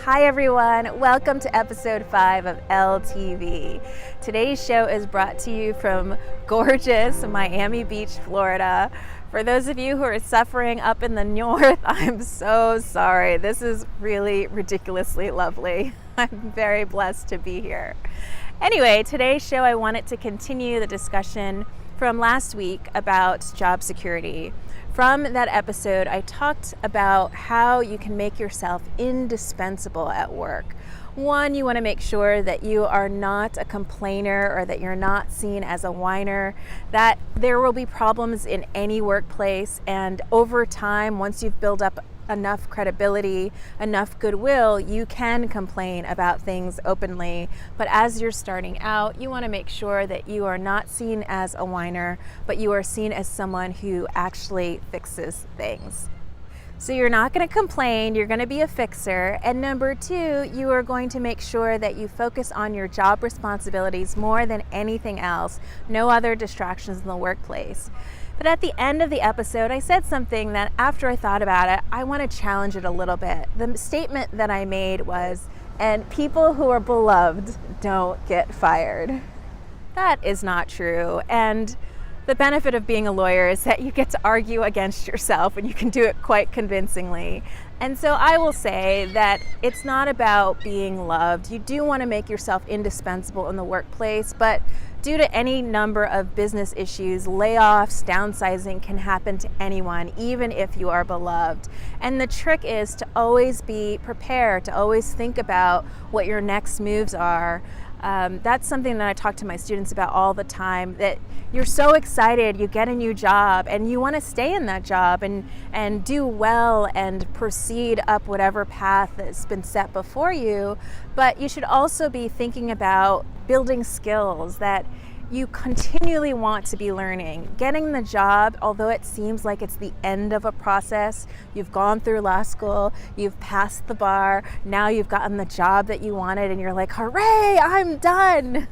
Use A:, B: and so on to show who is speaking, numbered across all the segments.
A: Hi everyone, welcome to episode 5 of elle-TV. Today's show is brought to you from gorgeous Miami Beach, Florida. For those of you who are suffering up in the north, I'm so sorry. This is really ridiculously lovely. I'm very blessed to be here. Anyway, today's show I wanted to continue the discussion from last week about job security. From that episode, I talked about how you can make yourself indispensable at work. One, you want to make sure that you are not a complainer or that you're not seen as a whiner, that there will be problems in any workplace, and over time, once you've built up enough credibility, enough goodwill, you can complain about things openly. But as you're starting out, you want to make sure that you are not seen as a whiner, but you are seen as someone who actually fixes things. So you're not going to complain, you're going to be a fixer. And number 2, you are going to make sure that you focus on your job responsibilities more than anything else. No other distractions in the workplace. But at the end of the episode, I said something that after I thought about it, I want to challenge it a little bit. The statement that I made was, and people who are beloved don't get fired. That is not true. And the benefit of being a lawyer is that you get to argue against yourself, and you can do it quite convincingly. And so I will say that it's not about being loved. You do want to make yourself indispensable in the workplace, but due to any number of business issues, layoffs, downsizing can happen to anyone, even if you are beloved. And the trick is to always be prepared, to always think about what your next moves are. That's something that I talk to my students about all the time, that you're so excited, you get a new job and you want to stay in that job and do well and proceed up whatever path that's been set before you. But you should also be thinking about building skills that you continually want to be learning. Getting the job, although it seems like it's the end of a process, you've gone through law school, you've passed the bar, now you've gotten the job that you wanted and you're like, hooray, I'm done.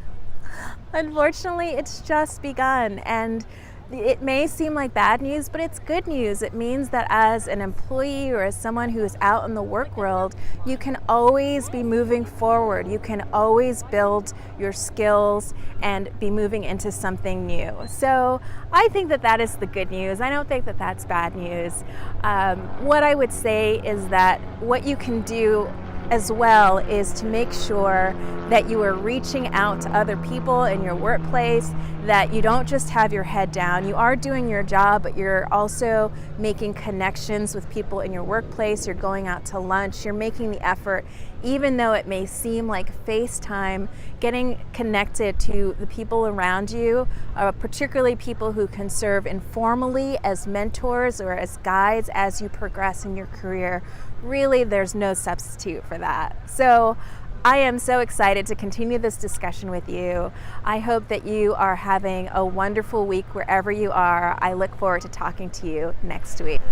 A: Unfortunately, it's just begun, and it may seem like bad news, but it's good news. It means that as an employee or as someone who is out in the work world, you can always be moving forward. You can always build your skills and be moving into something new. So I think that that is the good news. I don't think that that's bad news. What I would say is that what you can do as well is to make sure that you are reaching out to other people in your workplace, that you don't just have your head down. You are doing your job, but you're also making connections with people in your workplace. You're going out to lunch, you're making the effort, even though it may seem like FaceTime, getting connected to the people around you, particularly people who can serve informally as mentors or as guides as you progress in your career. Really, there's no substitute for that. So I am so excited to continue this discussion with you. I hope that you are having a wonderful week wherever you are. I look forward to talking to you next week.